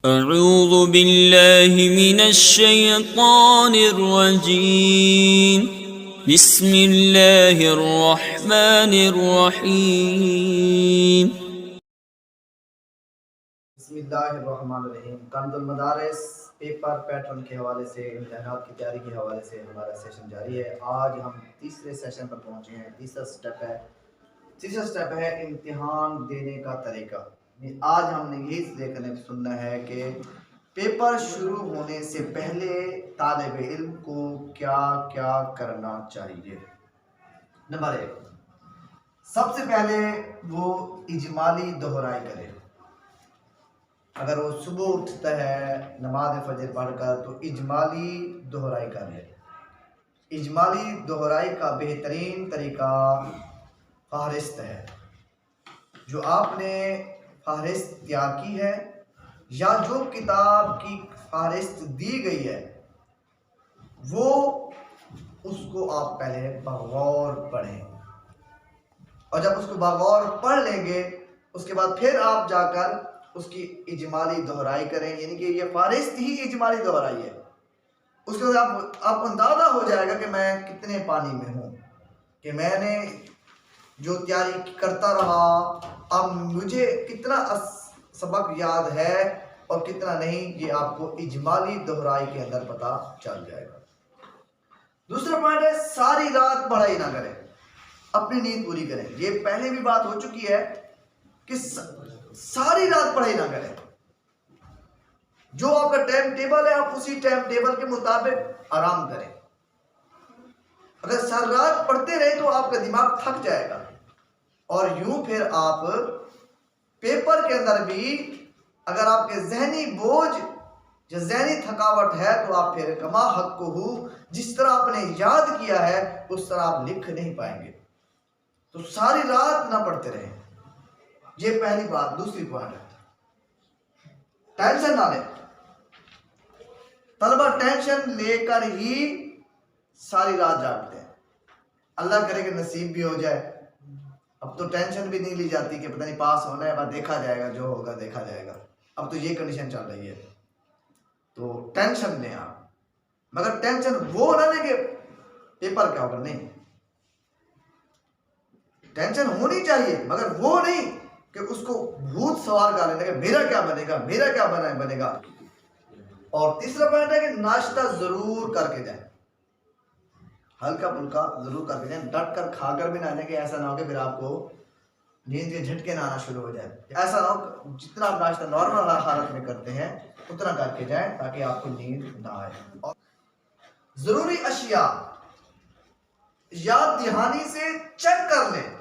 अऊज़ु बिल्लाहि मिनश्शैतानिर्रजीम बिस्मिल्लाहिर्रहमानिर्रहीम। बिस्मिल्लाहिर्रहमानिर्रहीम। कंजुल मदारिस पेपर पैटर्न के हवाले से, इम्तिहानात की तैयारी के हवाले से हमारा सेशन जारी है। आज हम तीसरे सेशन पर पहुंचे हैं। तीसरा स्टेप है इम्तिहान देने का तरीका। आज हमने यही देखने सुनना है कि पेपर शुरू होने से पहले तालिब इल्म को क्या क्या करना चाहिए। नंबर 1, सबसे पहले वो इजमाली दोहराई करे। अगर वो सुबह उठता है नमाज फजर पढ़कर तो इजमाली दोहराई कर ले। इजमाली दोहराई का बेहतरीन तरीका फहरिस्त है। जो आपने फहरिस्त तैयार की है या जो किताब की फहरिस्त दी गई है वो उसको आप पहले बगौर पढ़ें, और जब उसको बगौर पढ़ लेंगे उसके बाद फिर आप जाकर उसकी इजमाली दोहराई करें। यानी कि ये फहरिस्त ही इजमाली दोहराई है। उसके बाद आप अंदाजा हो जाएगा कि मैं कितने पानी में हूँ, कि मैंने जो तैयारी करता रहा अब मुझे कितना सबक याद है और कितना नहीं, ये आपको इजमाली दोहराई के अंदर पता चल जाएगा। दूसरा पॉइंट है सारी रात पढ़ाई ना करें, अपनी नींद पूरी करें। ये पहले भी बात हो चुकी है कि सारी रात पढ़ाई ना करें। जो आपका टाइम टेबल है आप उसी टाइम टेबल के मुताबिक आराम करें। अगर सारी रात पढ़ते रहे तो आपका दिमाग थक जाएगा और यूं फिर आप पेपर के अंदर भी अगर आपके जहनी बोझ या जहनी थकावट है तो आप फिर कमा हक को हूँ जिस तरह आपने याद किया है उस तरह आप लिख नहीं पाएंगे। तो सारी रात ना पढ़ते रहे, ये पहली बात। दूसरी पॉइंट है टेंशन ना ले। तलबा टेंशन लेकर ही सारी रात जागते हैं। अल्लाह करे कि नसीब भी हो जाए। अब तो टेंशन भी नहीं ली जाती कि पता नहीं पास होना है, बाद देखा जाएगा, जो होगा देखा जाएगा। अब तो ये कंडीशन चल रही है। तो टेंशन लें आप, मगर टेंशन वो ना लें कि पेपर क्या होगा, नहीं। टेंशन होनी चाहिए मगर वो नहीं कि उसको भूत सवार कर लेने का मेरा क्या बनेगा, मेरा क्या बनेगा। और तीसरा पॉइंट है कि नाश्ता जरूर करके जाए, हल्का फुल्का जरूर करके जाए। डट कर खाकर भी ना आने के ऐसा ना हो कि फिर आपको नींद के झटके ना आना शुरू हो जाए। ऐसा ना हो, जितना आप नाश्ता नॉर्मल हालत में करते हैं उतना करके जाए ताकि आपको नींद ना आए। और जरूरी अशिया याद दहानी से चेक कर लें,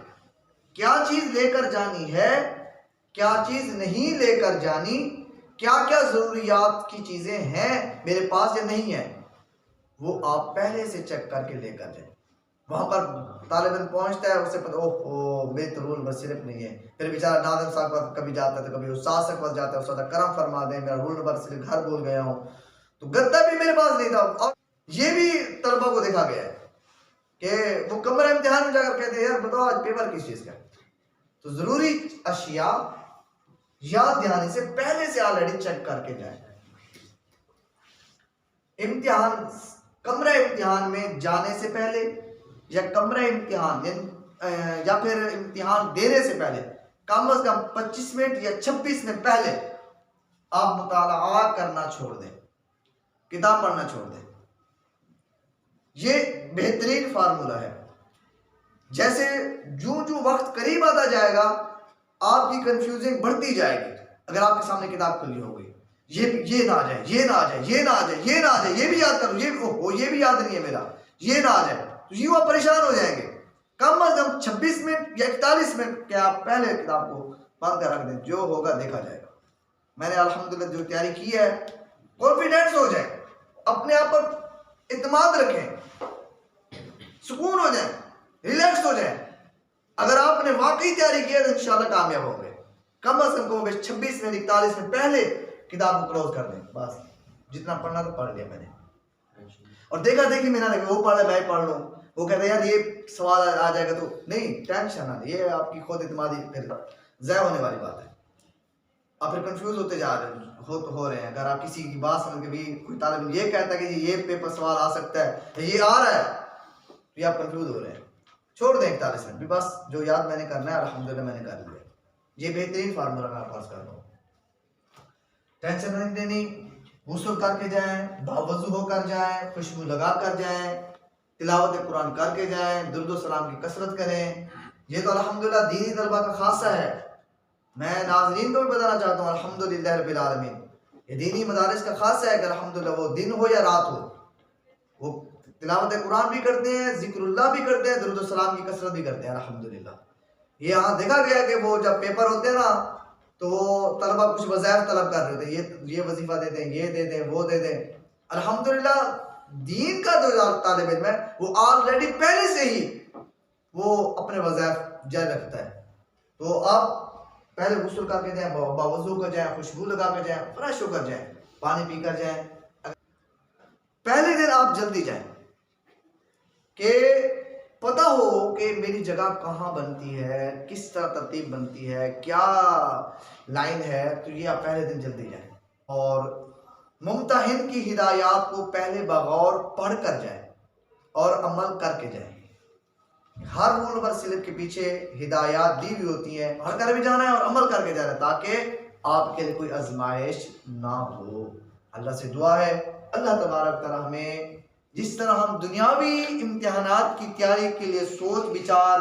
क्या चीज लेकर जानी है, क्या चीज नहीं लेकर जानी, क्या क्या जरूरियात की चीजें हैं मेरे पास या नहीं है, वो आप पहले से चेक करके लेकर जाए। वहां पर तालिब इल्म पहुंचता है, उससे पता ओह मेरे तो रोल नंबर सिर्फ नहीं है। फिर बेचारा नादम साहब कभी जाता है तो कभी उस्ताद साहब पास जाता है, उस्ताद करम फरमा दें मेरा रोल नंबर सिर्फ घर भूल गया हूँ, तो गद्दा भी मेरे पास नहीं था। और ये भी तलबा को देखा गया है कि वो कमरा इम्तिहान में जाकर कहते हैं यार बताओ आज पेपर किस चीज का। तो जरूरी अशिया याद दहानी से पहले से ऑलरेडी चेक करके जाए। इम्तिहान कमरा इम्तिहान में जाने से पहले या कमरा इम्तिहान या फिर इम्तिहान देने से पहले कम से कम 25 मिनट या 26 मिनट पहले आप मुताला करना छोड़ दें, किताब पढ़ना छोड़ दें। ये बेहतरीन फार्मूला है। जैसे जो जो वक्त करीब आता जाएगा आपकी कंफ्यूजिंग बढ़ती जाएगी। अगर आपके सामने किताब खुली हो गई, ये ना आ जाए, ये ना आ जाए, ये ना आ जाए, ये ना आ जाए, ये भी याद करो, ये भी याद नहीं है मेरा, ये ना आ जाए, तो यूं आप परेशान हो जाएंगे। कम से कम 26 मिनट या 41 मिनट के आप पहले किताब को बंद कर रख दें, जो होगा देखा जाएगा। मैंने अल्हम्दुलिल्लाह जो तैयारी की है, कॉन्फिडेंस हो जाए, अपने आप पर इत्मीनान रखें, सुकून हो जाए, रिलैक्स हो जाए। अगर आपने वाकई तैयारी की है तो इंशाल्लाह कामयाब होंगे। कम से कम 26 मिनट 41 मिनट पहले किताब को क्लोज कर दें। बस जितना पढ़ना तो पढ़ लिया मैंने, और देखा देखी मेरा नहीं वो पढ़ ले मैं पढ़ लूँ, वो कहते यार ये सवाल आ जाएगा तो नहीं, टेंशन ना, ये आपकी खुद इत्मीनान फिर ज़ाया होने वाली बात है। आप फिर कंफ्यूज होते जा रहे हो रहे हैं। अगर आप किसी की बात समझ के भी कोई तालिब इल्म ये कहता है कि ये पेपर सवाल आ सकता है, ये आ रहा है, तो ये आप कंफ्यूज हो रहे हैं। छोड़ दें 41 मिनट भी, बस जो याद मैंने करना है अल्हम्दुलिल्लाह मैंने कर लिया। ये बेहतरीन फार्मूला मैं पास कर रहा हूँ। टेंशन नहीं लेनी, गुस्ल करके जाएं, बावजू होकर जाएं, खुशबू लगा कर जाएं, तिलावत कुरान करके जाएं, दुरूद सलाम की कसरत करें। ये तो अल्हम्दुलिल्लाह दीनी तलबा का खासा है। मैं नाज़रीन को भी बताना चाहता हूँ अल्हम्दुलिल्लाह रब्बिल आलमीन, ये दीनी मदारिस का खासा है कि अल्हम्दुलिल्लाह वो दिन हो या रात हो, वो तिलावत कुरान भी करते हैं, जिक्रुल्लाह भी करते हैं, दुरूद सलाम की कसरत भी करते हैं अल्हम्दुलिल्लाह। ये यहाँ देखा गया कि वो जब पेपर होते हैं ना, तो वो तलबा कुछ वज़ाइफ तलब कर रहे थे, ये वजीफा दे दें, ये दे दें, वो दे दें। अल्हम्दुलिल्लाह दीन का जो तालिब इल्म है वो ऑलरेडी पहले से ही वो अपने वज़ाइफ जारी रखता है। तो आप पहले गुस्ल करके जाएं, बावजू कर जाएं, खुशबू लगा कर जाएं, फ्रेश होकर जाएं, पानी पी कर जाएं। पहले दिन आप जल्दी जाएं कि पता हो कि मेरी जगह कहाँ बनती है, किस तरह तरतीब बनती है, क्या लाइन है, तो ये आप पहले दिन जल्दी जाएं। और मुम्तहिन की हिदायत को पहले बगौर पढ़ कर जाएं और अमल करके जाएं। हर रूल नंबर स्लिप के पीछे हिदायत दी हुई होती है, पढ़ कर भी जाना है और अमल करके जाना है, ताकि आपके लिए कोई आजमाइश ना हो। अल्लाह से दुआ है अल्लाह तबारक तआला हमें जिस तरह हम दुनियावी इम्तिहानात की तैयारी के लिए सोच विचार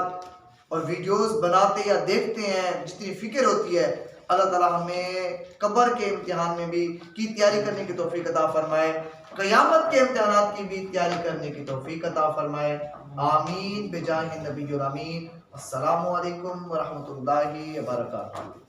और वीडियोस बनाते या देखते हैं, जितनी फिक्र होती है, अल्लाह ताला हमें कब्र के इम्तिहान में भी की तैयारी करने की तौफीक अता फरमाए, क़यामत के इम्तिहानात की भी तैयारी करने की तौफीक अता फरमाए। आमीन बिजाहि नबी अमीन। अस्सलामु अलैकुम व रहमतुल्लाहि व बरकातुहू।